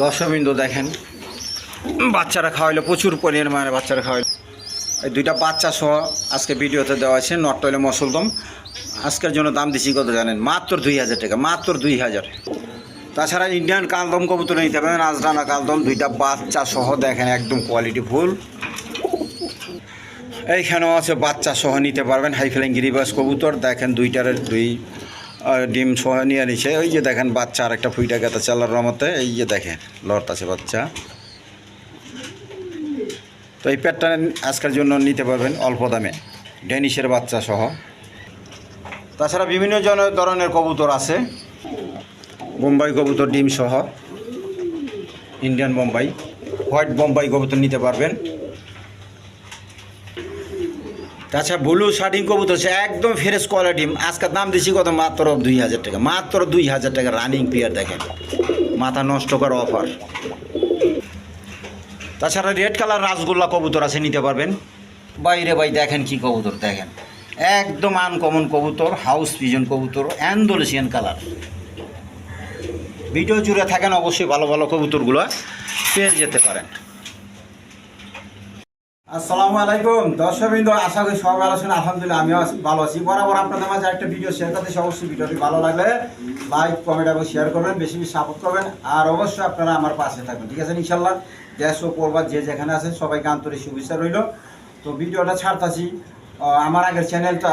দর্শকবৃন্দ দেখেন বাচ্চারা খাওয়াইলো, প্রচুর পরিমাণে বাচ্চারা খাওয়াইলো। এই দুইটা বাচ্চা সহ আজকে ভিডিওতে দেওয়া আছে। নটটা হইলে মসলদম। আজকের জন্য দাম দিচ্ছি কত জানেন? মাত্র 2000 টাকা, মাত্র 2000। তাছাড়া ইন্ডিয়ান কালদম কবুতর নিতে পারেন, রাজরানা কালদম দুইটা বাচ্চা সহ দেখেন একদম কোয়ালিটি ফুল। এইখানেও আছে বাচ্চা সহ নিতে পারবেন। হাই ফ্লাইং গিরিবাস কবুতর দেখেন দুইটার দুই ডিম সহ নিয়ে নিছে। ওই যে দেখেন বাচ্চা আর একটা ফুইটা গেতা চালার রমতে, এই যে দেখেন লড়ত আছে বাচ্চা। তো এই পেটটা আজকের জন্য নিতে পারবেন অল্প দামে, ডেনিশের বাচ্চা সহ। তাছাড়া বিভিন্ন ধরনের কবুতর আছে, বোম্বাই কবুতর ডিম সহ, ইন্ডিয়ান বোম্বাই, হোয়াইট বোম্বাই কবুতর নিতে পারবেন। তাছাড়া ব্লু শার্টিং কবুতর আছে একদম ফ্রেশ কোয়ালিটি। আজকের দাম দিচ্ছি কত? মাত্র 2000 টাকা, মাত্র 2000 টাকা। রানিং পেয়ার দেখেন, মাথা নষ্ট করা অফার। তাছাড়া রেড কালার রাসগোল্লা কবুতর আছে, নিতে পারবেন। বাইরে ভাই দেখেন কি কবুতর, দেখেন একদম আনকমন কবুতর, হাউস পিজন কবুতর, অ্যান্ডোলেশিয়ান কালার। ভিডিও জুড়ে থাকেন, অবশ্যই ভালো ভালো কবুতরগুলো পেয়ে যেতে পারেন। আসসালামু আলাইকুম দর্শকবৃন্দ, আশা করি সবাই ভালো আছেন। আলহামদুলিল্লাহ আমিও ভালো আছি। বরাবর আপনাদের মাঝে একটা ভিডিও শেয়ার করতে, অবশ্যই ভিডিওটি ভালো লাগলে লাইক কমেন্ট এবং শেয়ার করবেন, বেশি বেশি সাপোর্ট করবেন। আর অবশ্যই আপনারা আমার পাশে থাকবেন, ঠিক আছে ইনশাল্লাহ। দেশ ও পর্বত যে যেখানে আছেন সবাইকে আন্তরিক শুভেচ্ছা রইল। তো ভিডিওটা ছাড়তাছি, আমার আগের চ্যানেলটা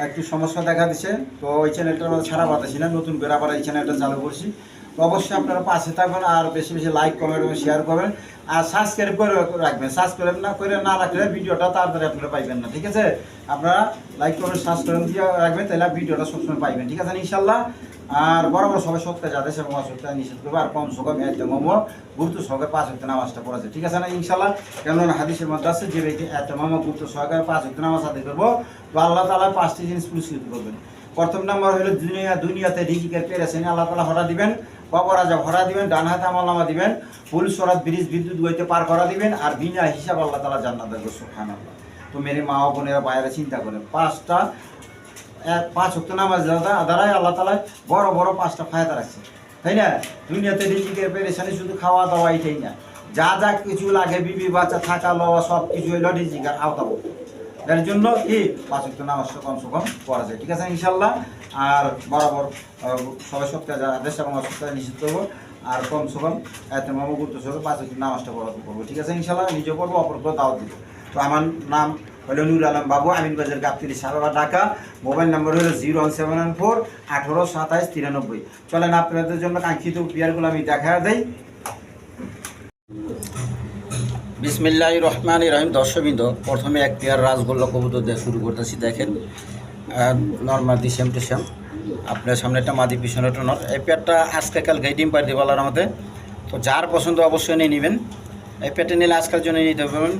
একটু সমস্যা দেখা দিচ্ছে, তো ওই চ্যানেলটা ছাড়া পাঠাচ্ছি না, নতুন করে আবার এই চ্যানেলটা চালু করছি। তো অবশ্যই আপনারা পাশে থাকবেন আর বেশি বেশি লাইক কমেন্ট এবং শেয়ার করবেন। আর সাবস্ক্রাইব করে রাখবেন, সাবস্ক্রাইব না রাখলে ভিডিওটা তাড়াতাড়ি আপনারা পাইবেন না, ঠিক আছে। আপনারা লাইক কমেন্ট সাবস্ক্রাইব দিয়ে রাখবেন, তাহলে ভিডিওটা সবসময় পাইবেন, ঠিক আছে ইনশাল্লাহ। আর বড় বড় সবাই সপ্তাহে যাদের এবং অসপ্তাহে নিষেধ করবে, আর কম সকাল মোমো গুরুত্ব সহকারে 5 ওয়াক্ত নামাজটা পড়া যায়, ঠিক আছে না ইনশাল্লাহ। কেননা হাদিসের মধ্যে আছে যে ব্যক্তি মোমো গুরুত্ব সহকারে 5 ওয়াক্ত নামাজ আদায় করবো, তো আল্লাহ তাআলা 5টি জিনিস পুরস্কৃত করবেন। প্রথম নম্বর হলো দুনিয়াতে রিজিকের পেরেছেন আল্লাহ তাআলা হরা দিবেন, কবরাজা ভরা দিবেন, ডান হাতে আমলনামা দিবেন, ফুল সরাত ব্রিজ বিদ্যুৎ গইতে পার করা দিবেন, আর বিনা হিসাব আল্লাহ তাআলা জান্নাত দেবে, সুবহানাল্লাহ। তো মেরে মা ও বোনেরা বাইরে চিন্তা করেন, 5 ওয়াক্ত নামাজ দ্বারাই আল্লাহ তাআলা বড় বড় 5টা ফায়দা রাখছে, তাই না। দুনিয়াতে রিজিকের পেরেশানি শুধু খাওয়া দাওয়া এটাই না, যা যা কিছু লাগে বিবি বাচ্চা থাকা লওয়া সব কিছু হইল রিজিকের আওতাভুক্ত। এর জন্য কি 5 ওয়াক্ত নামাজটা কমসে কম পড়া যায়, ঠিক আছে ইনশাল্লাহ। আর বরাবর সবাই সপ্তাহে যারা দেশ এবং সপ্তাহে নিষিদ্ধ করবো, আর কমসে কম এত মামা গুরুত্ব সহ 5 ওয়াক্ত নামাজটা পড়া করবো, ঠিক আছে ইনশাল্লাহ। নিজেও করবো, অপরকেও দাওয়াত দিব। তো আমার নাম হলো নুরুল আলম বাবু, আমিনবাজার গাবতলী, সাভার, ঢাকা। মোবাইল নম্বর হলো 01794 18 27 93। চলেন আপনাদের জন্য কাঙ্ক্ষিত পেয়ারগুলো আমি দেখা দেই। বিসমিল্লাহির রহমানির রহিম। দর্শকবৃন্দ, প্রথমে এক পেয়ার রাসগোল্লা কবুতর দিয়ে শুরু করতেছি। দেখেন normal the same to same, আপনার সামনে একটা মাদি পিছনে একটা নর। এই পেয়ারটা আজকাল ডিম পার দিবালার মধ্যে, তো যার পছন্দ অবশ্যই নিয়ে নেবেন। এই পেয়ারটা নিলে আজকের জন্য নিতে পারবেন।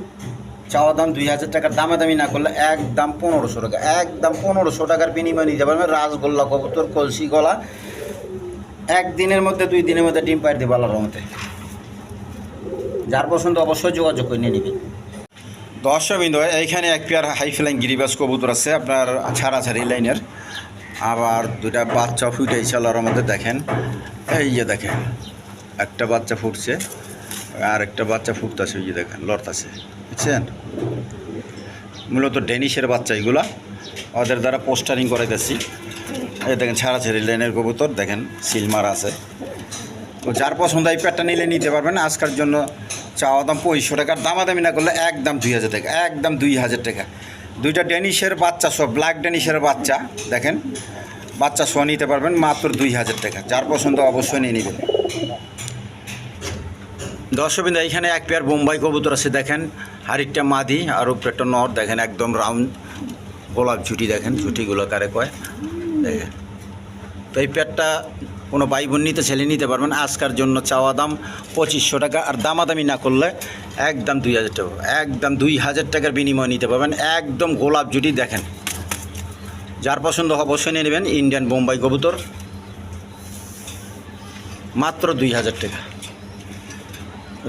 চাওয়া দাম 2000 টাকার, দামাদামি না করলে একদম 1500 টাকা, একদম 1500 টাকার বিনিময়ে নিতে পারবেন রাসগোল্লা কবুতর, কলসি গলা। একদিনের মধ্যে 2 দিনের মধ্যে ডিম পার দিবালার মধ্যে। যার পছন্দ অবশ্যই যোগাযোগ করে নিয়ে নেবেন। দর্শকবৃন্দ, এইখানে এক পেয়ার হাই ফ্লাইং গিরিবাস কবুতর আছে আপনার ছাড়াছাড়ি লাইনের, আবার দুটা বাচ্চা ফুটে ইনশাআল্লাহর মধ্যে। দেখেন এই যে দেখেন একটা বাচ্চা ফুটছে আর একটা বাচ্চা ফুটতেছে, ওই যে দেখেন লড়তাছে, বুঝছেন। মূলত ডেনিশের বাচ্চা এগুলা, ওদের দ্বারা পোস্টারিং করাইতেছি। এই দেখেন ছাড়াছাড়ি লাইনের কবুতর, দেখেন সিলমার আছে। তো যার পছন্দ এই পেয়ারটা নিলে নিতে পারবেন। আজকের জন্য চাওয়া দাম 2500 টাকার, দামাদামি না করলে একদম 2000 টাকা, একদম 2000 টাকা। দুইটা ডেনিশের বাচ্চা সহ, ব্ল্যাক ডেনিশের বাচ্চা, দেখেন বাচ্চা সহ নিতে পারবেন মাত্র 2000 টাকা। যার পছন্দ অবশ্যই নিয়ে নেবেন। দর্শকবৃন্দ, এইখানে এক পেয়ার বোম্বাই কবুতর আছে। দেখেন হাড়িটা মাদি আর উপরেরটা নর, দেখেন একদম রাউন্ড গোলাপ ঝুটি, দেখেন ঝুটিগুলো কারে কয় দেখেন। তো এই পেয়ারটা কোনো ভাই বোন নিতে ছেলে নিতে পারবেন। আজকের জন্য চাওয়া দাম 2500 টাকা, আর দামাদামি না করলে একদম 2000 টাকা, একদম 2000 টাকার বিনিময়ে নিতে পারবেন। একদম গোলাপ জুটি, দেখেন যার পছন্দ অবশ্যই নিয়ে নেবেন। ইন্ডিয়ান বোম্বাই কবুতর মাত্র 2000 টাকা,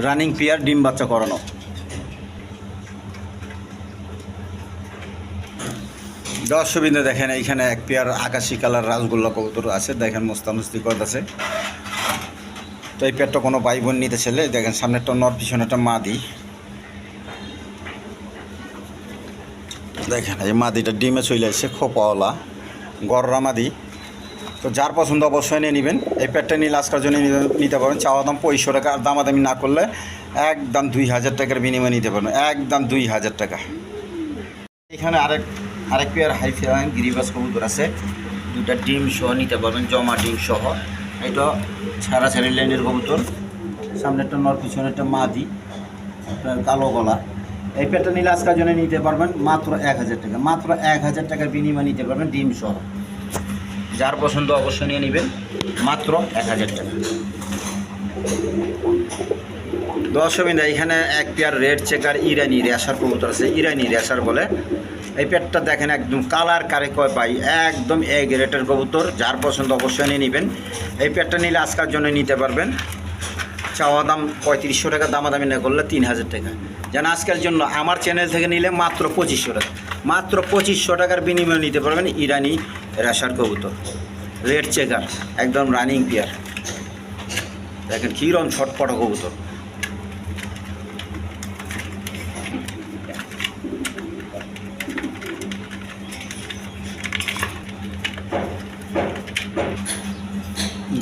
রানিং পেয়ার, ডিম বাচ্চা করানো। দর্শকবৃন্দ, দেখেন এইখানে এক পেয়ার আকাশি কালার রাসগোল্লা কবুতর আছে। দেখেন মোস্তামস্তি করতেছে। তো এই পেয়ারটা কোনো ভাই বোন নিতে ছেলে দেখেন সামনেরটা নর পিছনেরটা মাদি। দেখেন এই মাদিটা ডিমে চলে আসছে খোপাওয়ালা গররা মাদি। তো যার পছন্দ অবশ্যই নিয়ে নেবেন। এই পেয়ারটা নিলে আজকের জন্য নিতে পারবেন। চাওয়া দাম 2500 টাকা, আর দামাদামি না করলে একদম 2000 টাকার বিনিময়ে নিতে পারবেন, একদম 2000 টাকা। এখানে আরেক পেয়ার হাই ফ্লাইং গিরিবাস কবুতর আছে, দুটা ডিম সহ নিতে পারবেন, জমা ডিম সহ। এটা ছাড়াছাড়ি ল্যান্ডের কবুতর, সামনে একটা নর পিছনে একটা মাদি, কালো গলা। এই পেয়ারটা নিলে আজকের জন্য নিতে পারবেন মাত্র 1000 টাকা, মাত্র 1000 টাকার বিনিময়ে নিতে পারবেন ডিম সহ। যার পছন্দ অবশ্যই নিয়ে নেবেন, মাত্র 1000 টাকা। দর্শকবৃন্দ এখানে এক পেয়ার রেড চেকার ইরানি রেশার কবুতর আছে, ইরানি রেশার বলে। এই পেয়ারটা দেখেন একদম কালার কারে কয় পাই, একদম এ গ্রেটের কবুতর। যার পছন্দ অবশ্যই নিয়ে নেবেন। এই পেয়ারটা নিলে আজকের জন্য নিতে পারবেন। চাওয়া দাম 3500 টাকা, দামাদামি না করলে 3000 টাকা। যেন আজকের জন্য আমার চ্যানেল থেকে নিলে মাত্র 2500 টাকা, মাত্র 2500 টাকার বিনিময়ে নিতে পারবেন ইরানি রেশার কবুতর রেড চেকার, একদম রানিং পেয়ার। দেখেন কীরকম ছটপট কবুতর।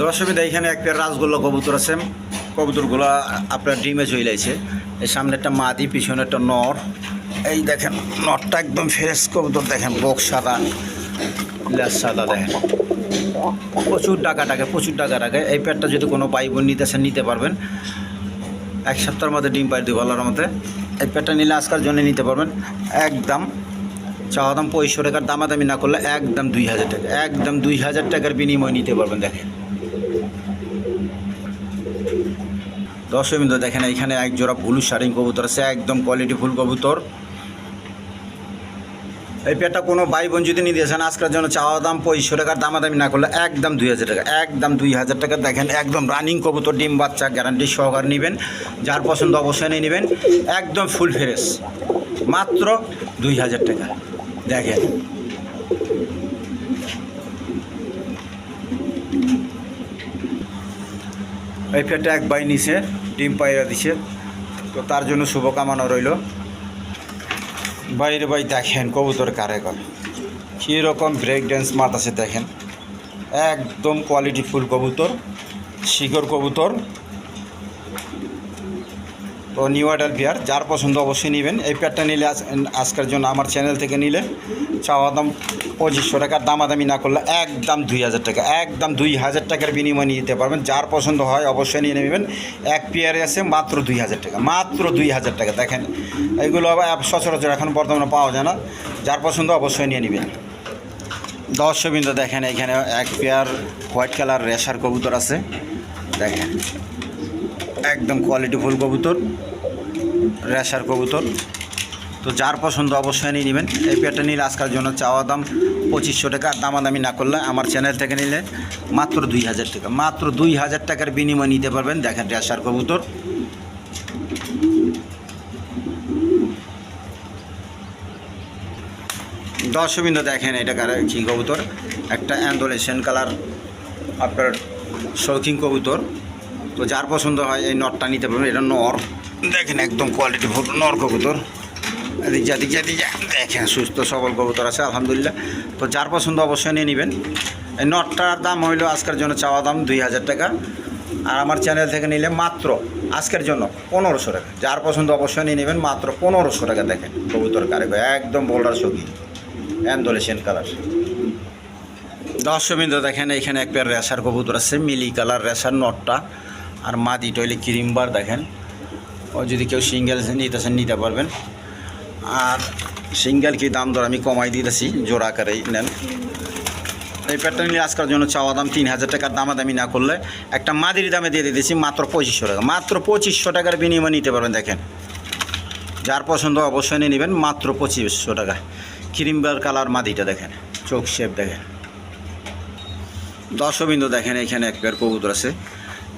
দর্শকবৃন্দ এখানে এক পেয়ার রাজগোল্লা কবুতর আছে, কবুতরগুলো আপনার ডিমে চইলাইছে। এই সামনে একটা মাদি, পিছনে একটা নর। এই দেখেন নরটা একদম ফ্রেশ কবুতর, দেখেন বক সাদা, লেজ সাদা। দেখেন প্রচুর টাকা টাকা। এই পেয়ারটা যদি কোনো ভাই বোন নিতেছেন নিতে পারবেন, 1 সপ্তাহের মধ্যে ডিম পাই দেবো আল্লাহর মধ্যে। এই পেয়ারটা নিলে আজকের জন্য নিতে পারবেন একদম চাওয়া দাম 2500 টাকার, দামাদামি না করলে একদম 2000 টাকা, একদম 2000 টাকার বিনিময়ে নিতে পারবেন। দেখেন দর্শকবৃন্দ দেখেন এইখানে এক জোড়া ব্লু শারিং কবুতর আছে, একদম কোয়ালিটি ফুল কবুতর। এই পেয়ারটা কোনো ভাই বোন যদি নিতে চান আজকের জন্য চাওয়া দাম 2500 টাকার, দামাদামি না করলে একদম 2000 টাকা, একদম 2000 টাকা। দেখেন একদম রানিং কবুতর, ডিম বাচ্চা গ্যারান্টি সহকারে নেবেন। যার পছন্দ অবশ্যই নিয়ে নেবেন, একদম ফুল ফ্রেশ, মাত্র 2000 টাকা। দেখেন এই পেয়ারটা এক ভাই নিছে, ডিম পাইরা দিছে, তো তার জন্য শুভকামনা রইল। বাইরে ভাই দেখেন কবুতর কারে কর কীরকম ব্রেক ড্যান্স মাতাছে। দেখেন একদম কোয়ালিটি ফুল কবুতর, শিকড় কবুতর। তো নিউ অ্যাডাল পেয়ার, যার পছন্দ অবশ্যই নেবেন। এই পেয়ারটা নিলে আজকের জন্য আমার চ্যানেল থেকে নিলে চাওয়া দাম 2500 টাকা, দামাদামি না করলে একদম 2000 টাকা, একদম 2000 টাকার বিনিময়ে নিতে পারবেন। যার পছন্দ হয় অবশ্যই নিয়ে নেবেন। এক পেয়ারে আছে মাত্র 2000 টাকা, মাত্র 2000 টাকা। দেখেন এইগুলো সচরাচর এখন বর্তমানে পাওয়া যায় না, যার পছন্দ অবশ্যই নিয়ে নেবেন। দর্শকবৃন্দ দেখেন এখানে এক পেয়ার হোয়াইট কালার রেশার কবুতর আছে, দেখেন একদম কোয়ালিটি ফুল কবুতর, রেশার কবুতর। তো যার পছন্দ অবশ্যই নিয়ে নেবেন। এই পেয়ারটা নিলে আজকের জন্য চাওয়া দাম 2500 টাকা, দামাদামি না করলে আমার চ্যানেল থেকে নিলে মাত্র 2000 টাকা, মাত্র 2000 টাকার বিনিময়ে নিতে পারবেন। দেখেন রেশার কবুতর। দর্শকবৃন্দ দেখেন এটা কি কবুতর, একটা অ্যান্ডোলেশন কালার আপনার শৌখিন কবুতর। তো যার পছন্দ হয় এই নটটা নিতে পারবেন, এটা নর। দেখেন একদম কোয়ালিটি ফুল নর কবুতর, দেখেন সুস্থ সবল কবুতর আছে আলহামদুলিল্লাহ। তো যার পছন্দ অবশ্যই নিয়ে নেবেন। এই নটটার দাম হইল আজকের জন্য চাওয়া দাম 2000 টাকা, আর আমার চ্যানেল থেকে নিলে মাত্র আজকের জন্য 1500 টাকা। যার পছন্দ অবশ্যই নিয়ে নেবেন, মাত্র 1500 টাকা। দেখেন কবুতর কারে একদম বোল্ডার শৌখিন অ্যান্ডোলেশন কালার। দর্শকবৃন্দ দেখেন এখানে এক পেয়ার রেশার কবুতর আছে, মিলি কালার রেশার নটটা, আর মাদি টয়লি ক্রিমবার। দেখেন ও যদি কেউ সিঙ্গেল নিতেছেন নিতে পারবেন, আর সিঙ্গেল কি দাম দর আমি কমাই দিতেছি, জোড়া আকারেই নেন। এই পেয়ারটা নিলে আজকের জন্য চাওয়া দাম 3000 টাকার, দামাদামি না করলে একটা মাদির দামে দিয়ে দিতেছি মাত্র 2500 টাকা, মাত্র 2500 টাকার বিনিময়ে নিতে পারবেন। দেখেন যার পছন্দ অবশ্যই নিয়ে নেবেন, মাত্র 2500 টাকা। ক্রিমবার কালার মাদিটা দেখেন, চোখ শেপ দেখেন। দর্শকবৃন্দ দেখেন এখানে এক পেয়ার কবুতর আছে,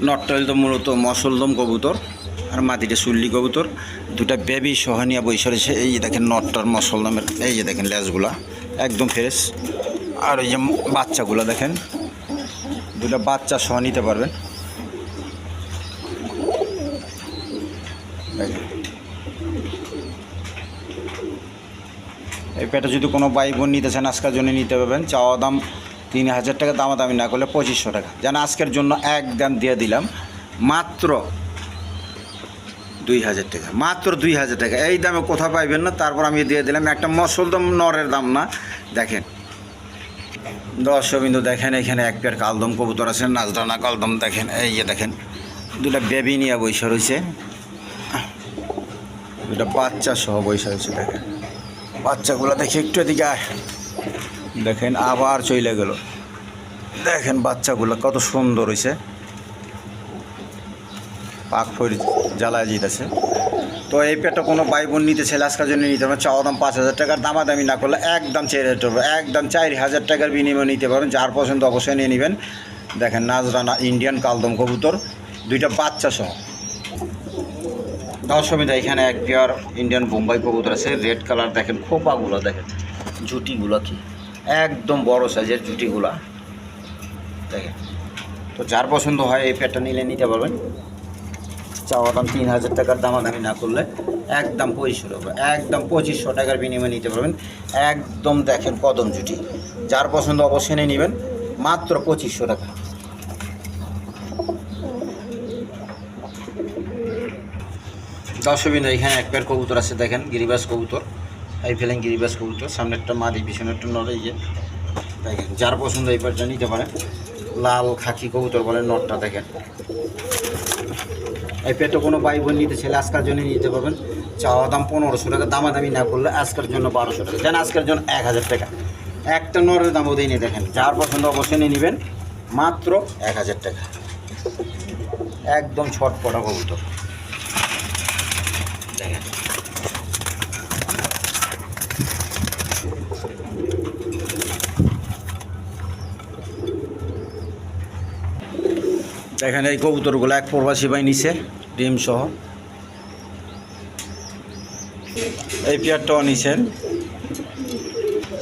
নটটা তো মূলত মসলদম কবুতর, আর মাদিটা চুল্লি কবুতর। দুটা বেবি সহনিয়া বৈশা রয়েছে। এই যে দেখেন নটটার মসলদমের, এই যে দেখেন লেজগুলা একদম ফ্রেশ, আর এই যে বাচ্চাগুলো দেখেন, দুটা বাচ্চা সহ নিতে পারবেন। এই পেটে যদি কোনো ভাই বোন নিতে চান আজকের জন্য নিতে পারবেন। চাওয়া দাম 3000 টাকা, দামাদামি না করলে 2500 টাকা। যেন আজকের জন্য একদম দিয়ে দিলাম মাত্র 2000 টাকা, মাত্র 2000 টাকা। এই দামে কোথাও পাইবেন না। তারপর আমি দিয়ে দিলাম একটা মসলদম নরের দাম না। দেখেন দর্শকবিন্দু, দেখেন এখানে এক পেয়ার কালদম কবুতর আছে, নাজরানা কালদম। দেখেন এই যে দেখেন দুটা বেবি নিয়ে বৈশা রয়েছে, দুটা বাচ্চা সহ বৈশা রয়েছে। দেখেন বাচ্চাগুলো দেখে একটু এদিকে আয়, দেখেন আবার চলে গেল। দেখেন বাচ্চাগুলো কত সুন্দর হয়েছে, পাক ফইর জ্বালায় যেতেছে। তো এই পেটটা কোনো ভাই বোন নিতে ছেলে আজকের জন্য নিতে পারবেন। চাওয়া দাম 5000 টাকার, দামাদামি না করলে একদম 4000 টাকা, একদম 4000 টাকার বিনিময়ে নিতে পারবেন। যার পছন্দ অবশ্যই নিয়ে নেবেন। দেখেন নাজরানা ইন্ডিয়ান কালদম কবুতর, দুইটা বাচ্চা সহ। দর্শকবিন্দু, এখানে এক পেয়ার ইন্ডিয়ান বোম্বাই কবুতর আছে, রেড কালার। দেখেন খোপাগুলো, দেখেন জুটিগুলো কি একদম বড় সাইজের জুটিগুলা। দেখেন তো যার পছন্দ হয় এই পেয়ারটা নিলে নিতে পারবেন। চাওয়া দাম 3000 টাকার, দামাদামি না করলে একদম 2500 টাকা, একদম 2500 টাকার বিনিময়ে নিতে পারবেন। একদম দেখেন কদম জুটি, যার পছন্দ অবশ্যই নিয়ে নেবেন, মাত্র 2500 টাকা। দর্শকবিন্দু, এখানে এক পেয়ার কবুতর আছে, দেখেন গিরিবাস কবুতর, এই ফেলেন গিরিবাস কবুতর। সামনে একটা মাদি, পিছনে একটা নর। এই যে দেখেন যার পছন্দ এই পেয়ারটা নিতে পারেন। লাল খাকি কবুতর বলেন নটটা। দেখেন এই পেয়ারটা কোনো ভাই বোন নিতে ছেলে আজকের জন্য নিতে পারবেন। চাওয়া দাম 1500 টাকা, দামাদামি না করলে আজকের জন্য 1200 টাকা। যেন আজকের জন্য 1000 টাকা। একটা নরের দাম ওদের নিয়ে দেখেন, যার পছন্দ অবশ্যই নিয়ে নেবেন, মাত্র 1000 টাকা। একদম ছটপটা কবুতর। দেখেন দেখেন এই কবুতরগুলো এক প্রবাসী ভাই নিছে ডিম সহ। এই পেয়ারটাও নিছেন,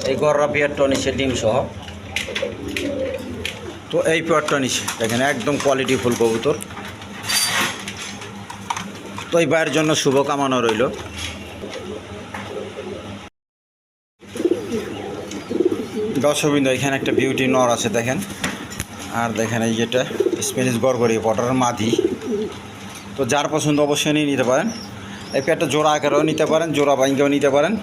এই গররা পেয়ারটাও নিছে ডিম সহ। তো এই পেয়ারটা নিছে, দেখেন একদম কোয়ালিটি ফুল কবুতর। তো এই ভাইয়ের জন্য শুভ কামনা রইল। দর্শকবৃন্দ, এখানে একটা বিউটি নর আছে দেখেন। আর দেখেন এই যেটা স্প্যানিশ গড়গড়ি বর্ডারের মাদি। তো যার পছন্দ অবশ্যই নিয়ে নিতে পারেন। এই পেয়ারটা জোড়া আকারেও নিতে পারেন, জোড়া বাইঙ্গেও নিতে পারেন।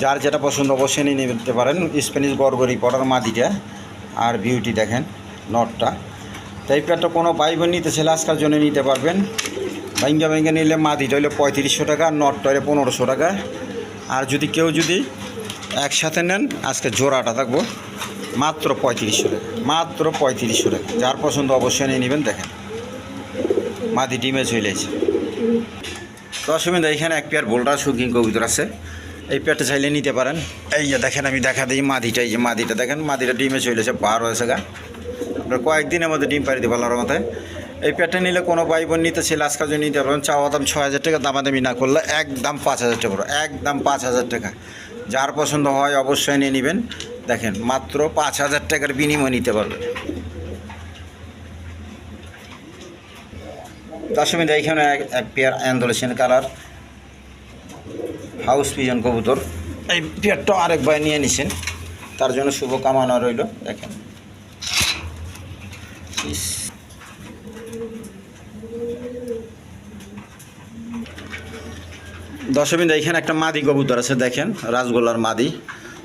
যার যেটা পছন্দ অবশ্যই নিয়ে নিতে পারেন। স্প্যানিশ গড়গড়ি বর্ডার মাদিটা আর বিউটি দেখেন নটটা। তো এই পেয়ারটা কোনো ভাই বোন নিতে ছেলে আজকের জন্য নিতে পারবেন। বাইঙ্গা নিলে মাদিটা হইলে 3500 টাকা, নটটা হইলে 1500 টাকা। আর যদি কেউ একসাথে নেন আজকে জোড়াটা থাকবো মাত্র 3500 টাকা, মাত্র 3500 টাকা। যার পছন্দ অবশ্যই নিয়ে নেবেন। দেখেন মাদি ডিমে চলেছে। দর্শকবৃন্দ, এখানে এক পেয়ার বোল্ডার শুকিং কবুতর আছে, এই পেয়ারটা চাইলে নিতে পারেন। এই যে দেখেন আমি দেখা দিই মাদিটা, এই যে মাদিটা দেখেন, মাদিটা ডিমে চলেছে, বার হয়েছে গা। আপনার কয়েকদিনের মধ্যে ডিম পাড়ি দেবো আল্লাহর মতে। এই পেয়ারটা নিলে কোনো ভাই বোন নিতে ছেলে আজকের জন্য নিতে পারবেন। চাওয়া দাম 6000 টাকা, দামাদামি না করলে একদম 5000 টাকা, একদম 5000 টাকা। যার পছন্দ হয় অবশ্যই নিয়ে নেবেন। দেখেন মাত্র 5000 টাকার বিনিময় নিতে পারবেন। দর্শকবৃন্দ, এইখানে এক পেয়ার অ্যান্ডোলেশন কালার হাউস পিজন কবুতর, এই পেয়ারটা আরেক ভাই নিয়ে নিছেন, তার জন্য শুভ কামনা রইল। দেখেন দর্শকবৃন্দ, এইখানে একটা মাদি কবুতর আছে, দেখেন রাজগোল্লার মাদি।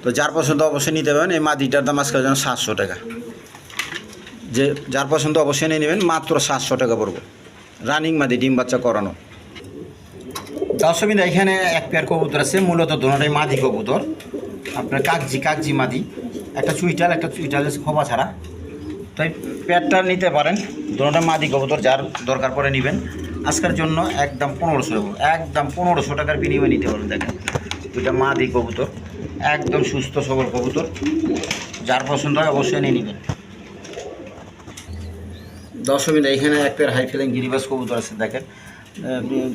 তো যার পছন্দ অবশ্যই নিতে পারেন। এই মাদিটার দাম আজকের জন্য 700 টাকা। যার পছন্দ অবশ্যই নিয়ে নেবেন, মাত্র 700 টাকা পড়বে। রানিং মাদি, ডিম বাচ্চা করানো। দর্শকবৃন্দ, এখানে এক পেয়ার কবুতর আছে, মূলত দুটোটাই মাদি কবুতর। আপনার কাগজি মাদি, একটা চুইটাল খোপা ছাড়া। তো এই পেয়ারটা নিতে পারেন, দুটোটা মাদি কবুতর, যার দরকার পড়ে নেবেন। আজকের জন্য একদম 1500 টাকা, একদম 1500 টাকার বিনিময়ে নিতে পারবেন। দেখেন দুইটা মাদি কবুতর, একদম সুস্থ সবল কবুতর, যার পছন্দ হয় অবশ্যই নিয়ে নেবেন। দর্শকবৃন্দ, এখানে এক পেয়ার হাই ফেলিং গিরিবাস কবুতর আছে, দেখেন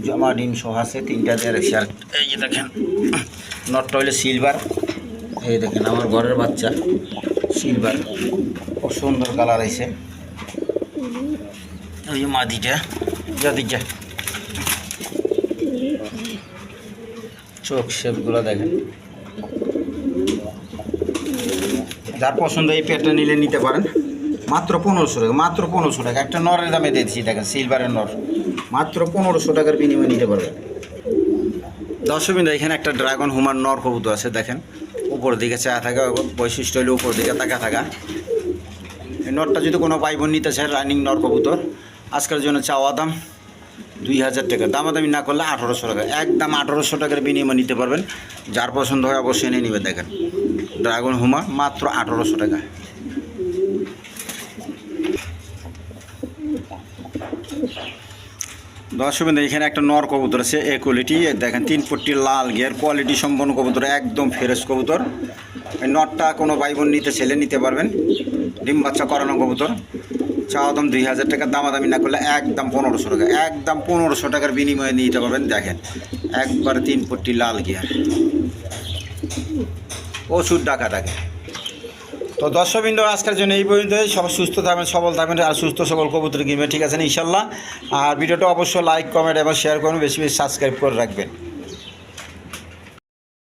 জমা ডিম সহ আছে, 3টা দেড় শেয়ার। এই যে দেখেন নটটা হইলে সিলভার। এই দেখেন আমার ঘরের বাচ্চা সিলভার, খুব সুন্দর কালার আছে। ওই যে মাদিটা, যাদিকে চোখ শেপগুলো দেখেন, যার পছন্দ এই পেটটা নিলে নিতে পারেন। মাত্র 1500 টাকা, মাত্র 1500 টাকা। একটা নরের দামে দিয়েছি দেখেন, সিলভারের নর, মাত্র 1500 টাকার বিনিময়ে নিতে পারবেন। দর্শকবৃন্দ, এখানে একটা ড্রাগন হুমার নর কবুতর আছে দেখেন, উপর দিকে চায়া থাকা, বৈশিষ্ট্য হলে উপর দিকে তাকা থাকা। এই নরটা যদি কোনো ভাই বোন নিতে চায়, রানিং নর কবুতর, আজকের জন্য চাওয়া দাম 2000 টাকা, দামাদামি না করলে 1800 টাকা, একদম 1800 টাকার বিনিময়ে নিতে পারবেন। যার পছন্দ হয় অবশ্যই নিয়ে নেবেন। দেখেন ড্রাগন হুমা মাত্র 1800 টাকা। দর্শকবৃন্দ, এখানে একটা নর কবুতর আছে, এ কোয়ালিটি দেখেন, 3 পট্টি লাল গিয়ার, কোয়ালিটি সম্পন্ন কবুতর, একদম ফ্রেশ কবুতর। এই নটটা কোনো ভাই বোন নিতে ছেলে নিতে পারবেন, ডিম বাচ্চা করানো কবুতর। চাওয়া দাম 2000 টাকা, দামাদামি না করলে একদম 1500 টাকা, একদম 1500 টাকার বিনিময়ে নিতে পারবেন। দেখেন একবার 3 পট্টি লাল গিয়ার, প্রচুর টাকা থাকে। তো দর্শকবৃন্দ, আজকের জন্য এই পর্যন্ত। সবাই সুস্থ থাকবেন, সবল থাকবেন, আর সুস্থ সবল কবুতর কিনবেন, ঠিক আছে ইনশাল্লাহ। আর ভিডিওটা অবশ্যই লাইক, কমেন্ট এবং শেয়ার করুন, বেশি বেশি সাবস্ক্রাইব করে রাখবেন।